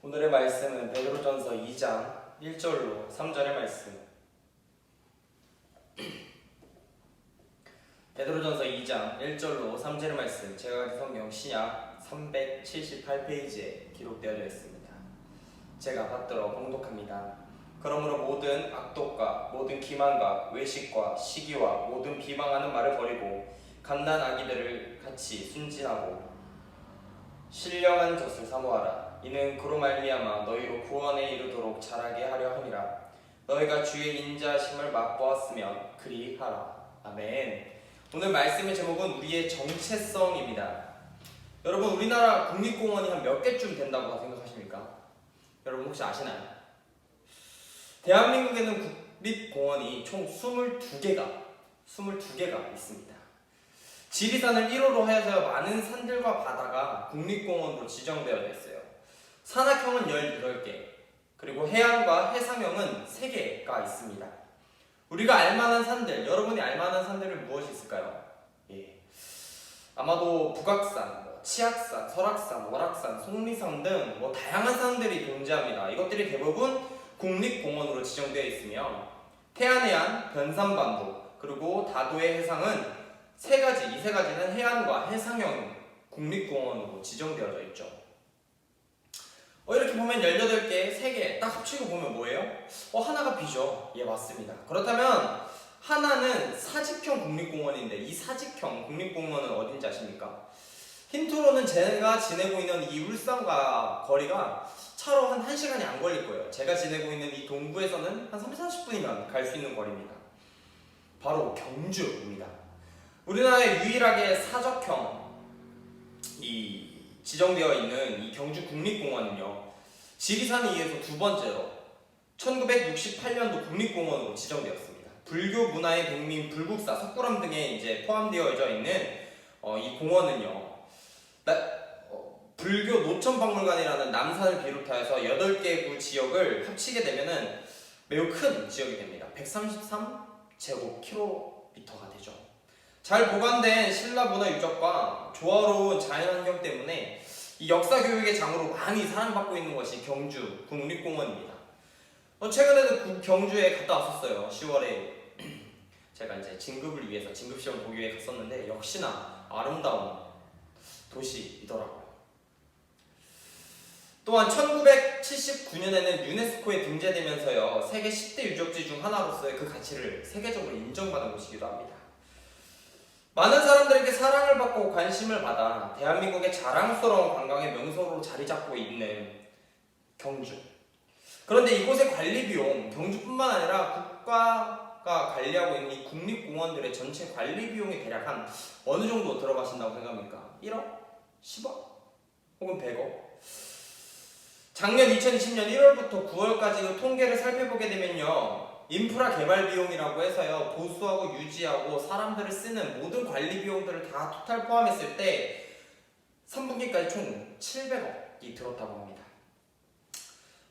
오늘의 말씀은 베드로전서 2장 1절로 3절의 말씀. 베드로전서 2장 1절로 3절의 말씀. 제가 가진 성경 신약 378페이지에 기록되어져 있습니다. 제가 받들어 봉독합니다. 그러므로 모든 악독과 모든 기만과 외식과 시기와 모든 비방하는 말을 버리고 갓난 아기들을 같이 순진하고 신령한 젖을 사모하라. 이는 그로 말미암아 너희로 구원에 이르도록 자라게 하려 함이라. 너희가 주의 인자하심을 맛보았으면 그리하라. 아멘. 오늘 말씀의 제목은 우리의 정체성입니다. 여러분, 우리나라 국립공원이 한 몇 개쯤 된다고 생각하십니까? 여러분 혹시 아시나요? 대한민국에는 국립공원이 총 22개가 있습니다. 지리산을 1호로 하여서 많은 산들과 바다가 국립공원으로 지정되어져 있어요. 산악형은 18개, 그리고 해안과 해상형은 3개가 있습니다. 우리가 알만한 산들, 여러분이 알만한 산들은 무엇이 있을까요? 아마도 북악산, 치악산, 설악산, 월악산, 속리산 등 다양한 산들이 존재합니다. 이것들이 대부분 국립공원으로 지정되어 있으며 태안해안, 변산반도, 그리고 다도해 해상은 이 세 가지는 해안과 해상형 국립공원으로 지정되어져 있죠. 이렇게 보면 18개, 3개 딱 합치고 보면 뭐예요? 하나가 B죠. 예, 맞습니다. 그렇다면 하나는 사직형 국립공원인데 이 사직형 국립공원은 어딘지 아십니까? 힌트로는 제가 지내고 있는 이 울산과 거리가 차로 한 1시간이 안 걸릴 거예요. 제가 지내고 있는 이 동구에서는 한 30-40분이면 갈 수 있는 거리입니다. 바로 경주입니다. 우리나라에 유일하게 사적형 지정되어 있는 이 경주 국립공원은요, 지리산에 이어서 두 번째로 1968년도 국립공원으로 지정되었습니다. 불교 문화의 백미인 불국사, 석굴암 등에 이제 포함되어져 있는 이 공원은요, 불교 노천박물관이라는 남산을 비롯하여서 8개 지역을 합치게 되면은 매우 큰 지역이 됩니다. 133제곱킬로미터가 되죠. 잘 보관된 신라 문화 유적과 조화로운 자연환경 때문에 이 역사 교육의 장으로 많이 사랑받고 있는 것이 경주 국립공원입니다. 최근에도 경주에 갔다 왔었어요. 10월에 제가 이제 진급을 위해서 진급시험 보기 위해 갔었는데 역시나 아름다운 도시이더라고요. 또한 1979년에는 유네스코에 등재되면서요, 세계 10대 유적지 중 하나로서의 그 가치를 세계적으로 인정받은 곳이기도 합니다. 많은 사람들에게 사랑을 받고 관심을 받아 대한민국의 자랑스러운 관광의 명소로 자리 잡고 있는 경주. 그런데 이곳의 관리 비용, 경주뿐만 아니라 국가가 관리하고 있는 이 국립공원들의 전체 관리 비용이 대략 한 어느 정도 들어가신다고 생각합니까? 1억? 10억? 혹은 100억? 작년 2020년 1월부터 9월까지 통계를 살펴보게 되면요, 인프라 개발 비용이라고 해서요, 보수하고 유지하고 사람들을 쓰는 모든 관리 비용들을 다 토탈 포함했을 때 3분기까지 총 700억이 들었다고 합니다.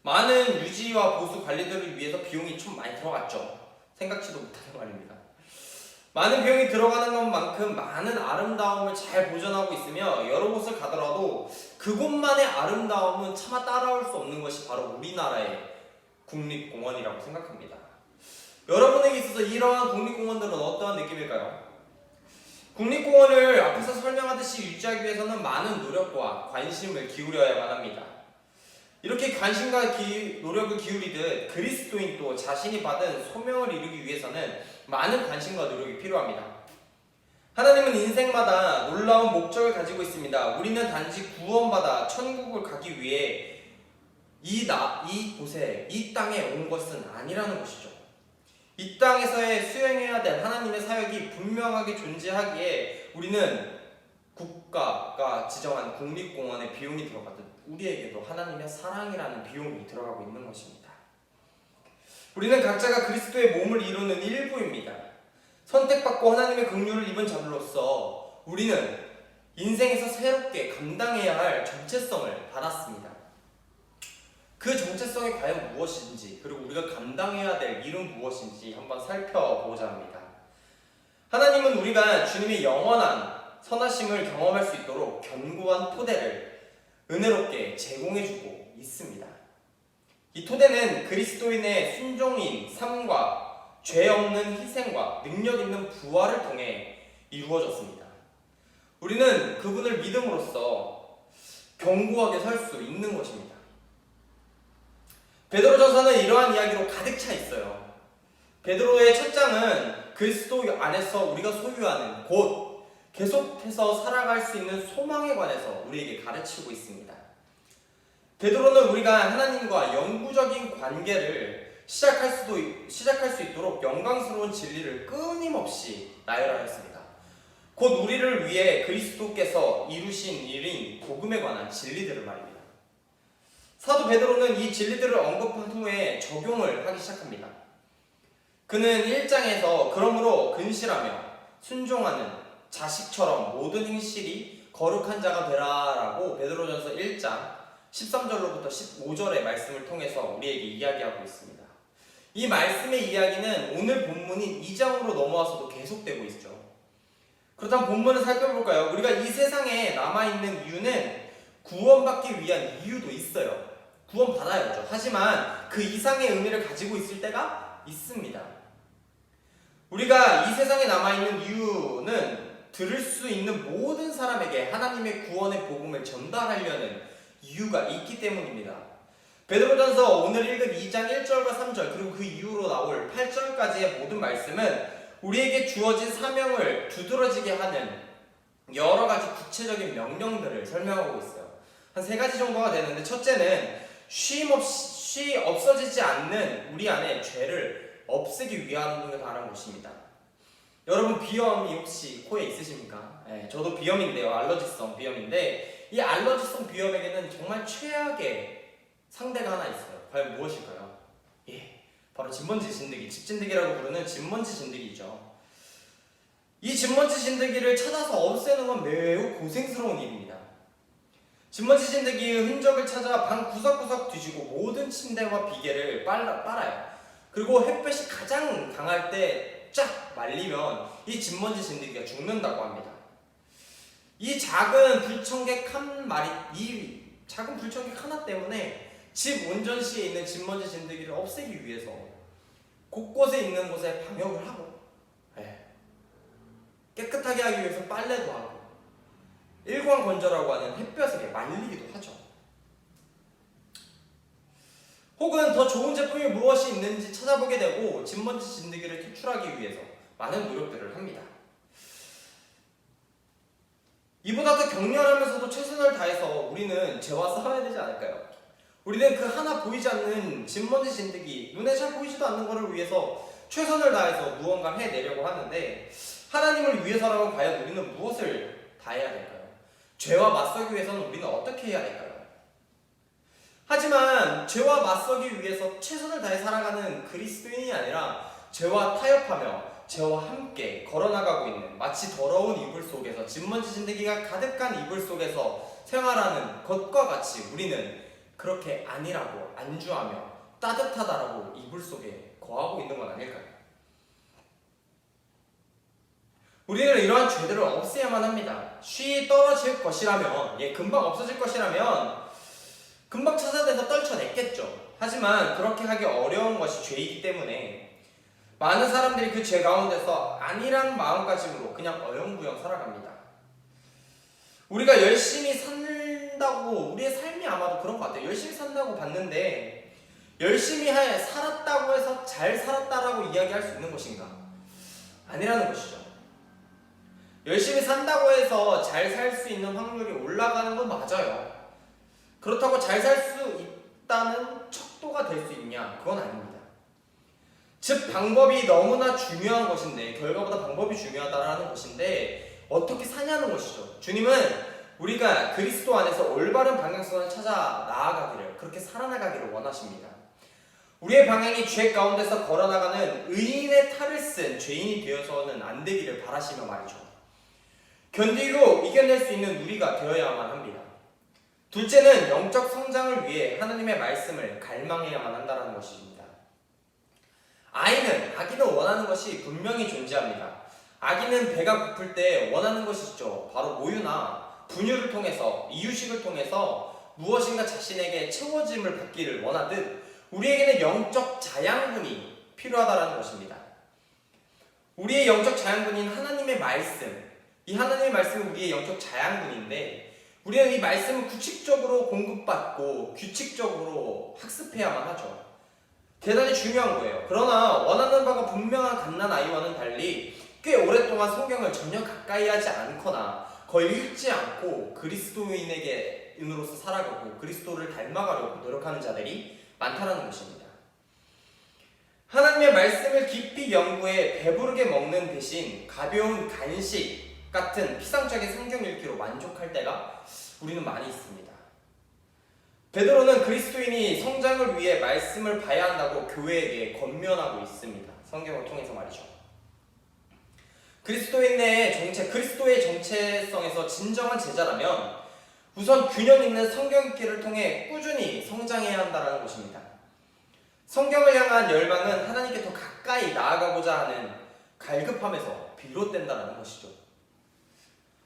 많은 유지와 보수 관리들을 위해서 비용이 좀 많이 들어갔죠. 생각지도 못하는 말입니다. 많은 비용이 들어가는 것만큼 많은 아름다움을 잘 보존하고 있으며 여러 곳을 가더라도 그곳만의 아름다움은 차마 따라올 수 없는 것이 바로 우리나라의 국립공원이라고 생각합니다. 여러분에게 있어서 이러한 국립공원들은 어떠한 느낌일까요? 국립공원을 앞에서 설명하듯이 유지하기 위해서는 많은 노력과 관심을 기울여야만 합니다. 이렇게 관심과 노력을 기울이듯 그리스도인도 자신이 받은 소명을 이루기 위해서는 많은 관심과 노력이 필요합니다. 하나님은 인생마다 놀라운 목적을 가지고 있습니다. 우리는 단지 구원받아 천국을 가기 위해 이곳에, 이 땅에 온 것은 아니라는 것이죠. 이 땅에서의 수행해야 될 하나님의 사역이 분명하게 존재하기에 우리는 국가가 지정한 국립공원에 비용이 들어가듯 우리에게도 하나님의 사랑이라는 비용이 들어가고 있는 것입니다. 우리는 각자가 그리스도의 몸을 이루는 일부입니다. 선택받고 하나님의 긍휼을 입은 자들로서 우리는 인생에서 새롭게 감당해야 할 정체성을 받았습니다. 그 정체성이 과연 무엇인지, 그리고 우리가 감당해야 될 일은 무엇인지 한번 살펴보자 합니다. 하나님은 우리가 주님의 영원한 선하심을 경험할 수 있도록 견고한 토대를 은혜롭게 제공해주고 있습니다. 이 토대는 그리스도인의 순종인 삶과 죄 없는 희생과 능력 있는 부활을 통해 이루어졌습니다. 우리는 그분을 믿음으로써 견고하게 설 수 있는 것입니다. 베드로전서는 이러한 이야기로 가득 차 있어요. 베드로의 첫 장은 그리스도 안에서 우리가 소유하는 곧 계속해서 살아갈 수 있는 소망에 관해서 우리에게 가르치고 있습니다. 베드로는 우리가 하나님과 영구적인 관계를 시작할 수 있도록 영광스러운 진리를 끊임없이 나열하였습니다. 곧 우리를 위해 그리스도께서 이루신 일인 복음에 관한 진리들을 말입니다. 사도 베드로는 이 진리들을 언급한 후에 적용을 하기 시작합니다. 그는 1장에서 그러므로 근실하며 순종하는 자식처럼 모든 행실이 거룩한 자가 되라라고 베드로전서 1장 13절로부터 15절의 말씀을 통해서 우리에게 이야기하고 있습니다. 이 말씀의 이야기는 오늘 본문인 2장으로 넘어와서도 계속되고 있죠. 그렇다면 본문을 살펴볼까요? 우리가 이 세상에 남아있는 이유는 구원받기 위한 이유도 있어요. 구원받아야죠. 하지만 그 이상의 의미를 가지고 있을 때가 있습니다. 우리가 이 세상에 남아있는 이유는 들을 수 있는 모든 사람에게 하나님의 구원의 복음을 전달하려는 이유가 있기 때문입니다. 베드로전서 오늘 읽은 2장 1절과 3절 그리고 그 이후로 나올 8절까지의 모든 말씀은 우리에게 주어진 사명을 두드러지게 하는 여러 가지 구체적인 명령들을 설명하고 있어요. 한 3가지 정도가 되는데, 첫째는 쉼 없이 없어지지 않는 우리 안에 죄를 없애기 위함이라는 것입니다. 여러분, 비염이 혹시 코에 있으십니까? 네, 저도 비염인데요. 알러지성 비염인데, 이 알러지성 비염에게는 정말 최악의 상대가 하나 있어요. 과연 무엇일까요? 바로 진먼지 진드기, 집진드기라고 부르는 진먼지 진드기죠. 이 진먼지 진드기를 찾아서 없애는 건 매우 고생스러운 일입니다. 진먼지 진드기의 흔적을 찾아 방 구석구석 뒤지고 모든 침대와 비계를 빨아요. 그리고 햇볕이 가장 강할 때 쫙 말리면 이 진먼지 진드기가 죽는다고 합니다. 이 작은 불청객 하나 때문에 집 운전시에 있는 진먼지 진드기를 없애기 위해서 곳곳에 있는 곳에 방역을 하고 깨끗하게 하기 위해서 빨래도 하고 일광건조라고 하는 햇볕에 말리기도 하죠. 혹은 더 좋은 제품이 무엇이 있는지 찾아보게 되고 진먼지 진드기를 퇴출하기 위해서 많은 노력들을 합니다. 이보다 더 격렬하면서도 최선을 다해서 우리는 죄와 싸워야 되지 않을까요? 우리는 그 하나 보이지 않는 진먼지 진드기, 눈에 잘 보이지도 않는 것을 위해서 최선을 다해서 무언가를 해내려고 하는데, 하나님을 위해서라면 과연 우리는 무엇을 다해야 될까요? 죄와 맞서기 위해서는 우리는 어떻게 해야 될까요? 하지만 죄와 맞서기 위해서 최선을 다해 살아가는 그리스도인이 아니라 죄와 타협하며 죄와 함께 걸어나가고 있는, 마치 더러운 이불 속에서 진먼지 진드기가 가득한 이불 속에서 생활하는 것과 같이 우리는 그렇게 아니라고 안주하며 따뜻하다라고 이불 속에 거하고 있는 건 아닐까요? 우리는 이러한 죄들을 없애야만 합니다. 쉬이 떨어질 것이라면, 금방 없어질 것이라면 금방 찾아내서 떨쳐냈겠죠. 하지만 그렇게 하기 어려운 것이 죄이기 때문에 많은 사람들이 그 죄 가운데서 아니란 마음가짐으로 그냥 어영부영 살아갑니다. 우리가 열심히 산다고, 우리의 삶이 아마도 그런 것 같아요. 열심히 산다고 봤는데 열심히 살았다고 해서 잘 살았다라고 이야기할 수 있는 것인가? 아니라는 것이죠. 열심히 산다고 해서 잘 살 수 있는 확률이 올라가는 건 맞아요. 그렇다고 잘 살 수 있다는 척도가 될 수 있냐? 그건 아닙니다. 즉, 방법이 너무나 중요한 것인데, 결과보다 방법이 중요하다는 것인데 어떻게 사냐는 것이죠. 주님은 우리가 그리스도 안에서 올바른 방향성을 찾아 나아가기를, 그렇게 살아나가기를 원하십니다. 우리의 방향이 죄 가운데서 걸어나가는 의인의 탈을 쓴 죄인이 되어서는 안 되기를 바라시며 말이죠. 견디고 이겨낼 수 있는 우리가 되어야만 합니다. 둘째는 영적 성장을 위해 하나님의 말씀을 갈망해야만 한다는 것입니다. 아기는 원하는 것이 분명히 존재합니다. 아기는 배가 고플 때 원하는 것이 있죠. 바로 모유나 분유를 통해서, 이유식을 통해서 무엇인가 자신에게 채워짐을 받기를 원하듯 우리에게는 영적 자양분이 필요하다는 것입니다. 우리의 영적 자양분인 하나님의 말씀, 이 하나님의 말씀은 우리의 영적 자양분인데 우리는 이 말씀을 규칙적으로 공급받고 규칙적으로 학습해야만 하죠. 대단히 중요한 거예요. 그러나 원하는 바가 분명한 갓난아이와는 달리 꽤 오랫동안 성경을 전혀 가까이 하지 않거나 거의 읽지 않고 그리스도인으로서 살아가고 그리스도를 닮아가려고 노력하는 자들이 많다는 것입니다. 하나님의 말씀을 깊이 연구해 배부르게 먹는 대신 가벼운 간식 같은 피상적인 성경 읽기로 만족할 때가 우리는 많이 있습니다. 베드로는 그리스도인이 성장을 위해 말씀을 봐야 한다고 교회에게 권면하고 있습니다. 성경을 통해서 말이죠. 그리스도의 정체성에서 진정한 제자라면 우선 균형 있는 성경 읽기를 통해 꾸준히 성장해야 한다는 것입니다. 성경을 향한 열망은 하나님께 더 가까이 나아가고자 하는 갈급함에서 비롯된다는 것이죠.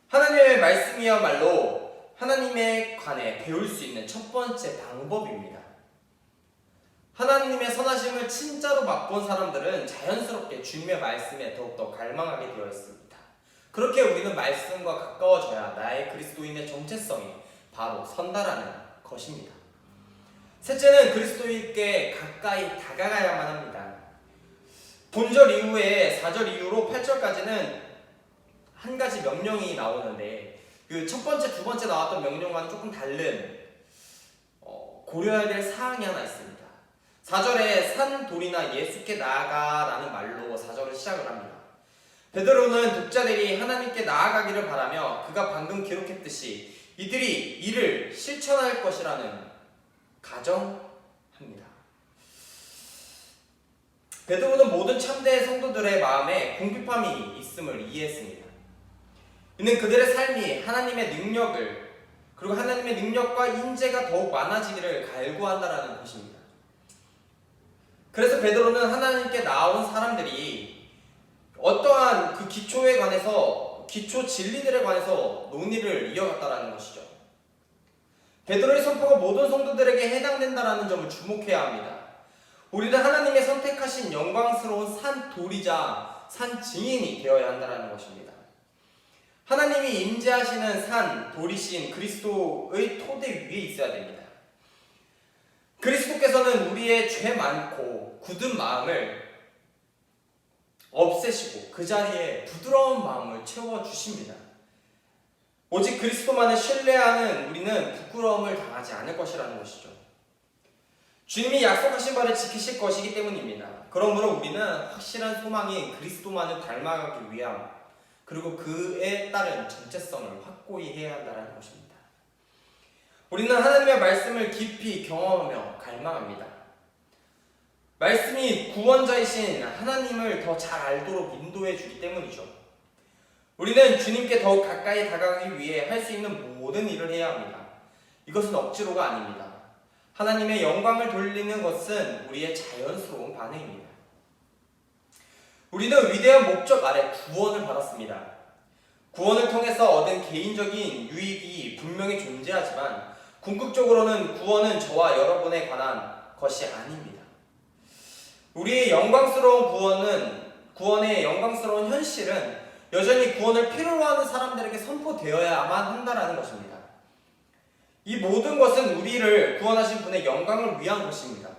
하나님의 말씀이야말로 하나님에 관해 배울 수 있는 첫 번째 방법입니다. 하나님의 선하심을 진짜로 맛본 사람들은 자연스럽게 주님의 말씀에 더욱더 갈망하게 되어 있습니다. 그렇게 우리는 말씀과 가까워져야 나의 그리스도인의 정체성이 바로 선다라는 것입니다. 셋째는 그리스도인께 가까이 다가가야만 합니다. 본절 이후에 4절 이후로 8절까지는 한 가지 명령이 나오는데 그 첫 번째, 두 번째 나왔던 명령과는 조금 다른 고려해야 될 사항이 하나 있습니다. 4절에 산 돌이나 예수께 나아가라는 말로 4절을 시작을 합니다. 베드로는 독자들이 하나님께 나아가기를 바라며 그가 방금 기록했듯이 이들이 이를 실천할 것이라는 가정합니다. 베드로는 모든 참대 성도들의 마음에 궁핍함이 있음을 이해했습니다. 이는 그들의 삶이 하나님의 능력을 그리고 하나님의 능력과 인재가 더욱 많아지기를 갈구한다라는 것입니다. 그래서 베드로는 하나님께 나온 사람들이 어떠한 그 기초에 관해서 기초 진리들에 관해서 논의를 이어갔다라는 것이죠. 베드로의 선포가 모든 성도들에게 해당된다라는 점을 주목해야 합니다. 우리는 하나님의 선택하신 영광스러운 산 돌이자 산 증인이 되어야 한다는 것입니다. 하나님이 임재하시는 산 돌이신 그리스도의 토대 위에 있어야 됩니다. 그리스도께서는 우리의 죄 많고 굳은 마음을 없애시고 그 자리에 부드러운 마음을 채워주십니다. 오직 그리스도만을 신뢰하는 우리는 부끄러움을 당하지 않을 것이라는 것이죠. 주님이 약속하신 바를 지키실 것이기 때문입니다. 그러므로 우리는 확실한 소망인 그리스도만을 닮아가기 위함 그리고 그에 따른 정체성을 확고히 해야 한다는 것입니다. 우리는 하나님의 말씀을 깊이 경험하며 갈망합니다. 말씀이 구원자이신 하나님을 더 잘 알도록 인도해 주기 때문이죠. 우리는 주님께 더욱 가까이 다가가기 위해 할 수 있는 모든 일을 해야 합니다. 이것은 억지로가 아닙니다. 하나님의 영광을 돌리는 것은 우리의 자연스러운 반응입니다. 우리는 위대한 목적 아래 구원을 받았습니다. 구원을 통해서 얻은 개인적인 유익이 분명히 존재하지만 궁극적으로는 구원은 저와 여러분에 관한 것이 아닙니다. 우리의 구원의 영광스러운 현실은 여전히 구원을 필요로 하는 사람들에게 선포되어야만 한다는 것입니다. 이 모든 것은 우리를 구원하신 분의 영광을 위한 것입니다.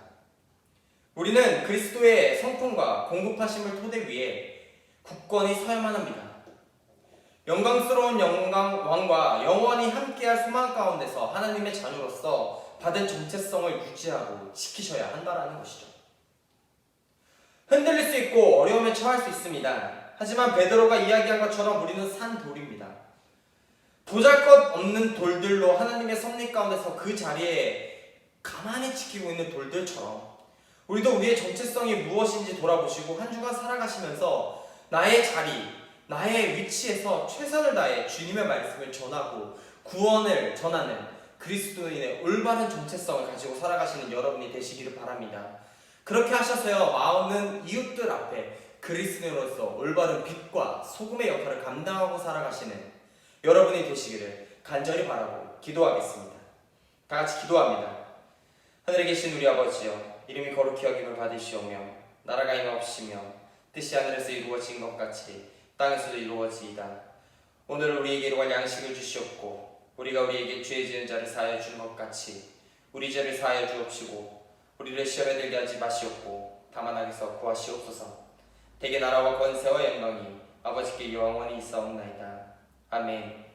우리는 그리스도의 성품과 공급하심을 토대 위에 굳건히 서야만 합니다. 영광스러운 왕과 영원히 함께할 소망 가운데서 하나님의 자녀로서 받은 정체성을 유지하고 지키셔야 한다는 것이죠. 흔들릴 수 있고 어려움에 처할 수 있습니다. 하지만 베드로가 이야기한 것처럼 우리는 산 돌입니다. 보잘것없는 돌들로 하나님의 섭리 가운데서 그 자리에 가만히 지키고 있는 돌들처럼 우리도 우리의 정체성이 무엇인지 돌아보시고 한 주간 살아가시면서 나의 자리, 나의 위치에서 최선을 다해 주님의 말씀을 전하고 구원을 전하는 그리스도인의 올바른 정체성을 가지고 살아가시는 여러분이 되시기를 바랍니다. 그렇게 하셔서요, 많은 이웃들 앞에 그리스도인으로서 올바른 빛과 소금의 역할을 감당하고 살아가시는 여러분이 되시기를 간절히 바라고 기도하겠습니다. 다 같이 기도합니다. 하늘에 계신 우리 아버지여, 이름이 거룩히 여김을 받으시오며 나라가 임하옵시며 뜻이 하늘에서 이루어진 것 같이 땅에서도 이루어지이다. 오늘 우리에게 일용할 양식을 주시옵고 우리가 우리에게 죄 지은 자를 사하여 준 것 같이 우리 죄를 사하여 주옵시고 우리를 시험에 들게 하지 마시옵고 다만 악에서 구하시옵소서. 대개 나라와 권세와 영광이 아버지께 영원히 있사옵나이다. 아멘.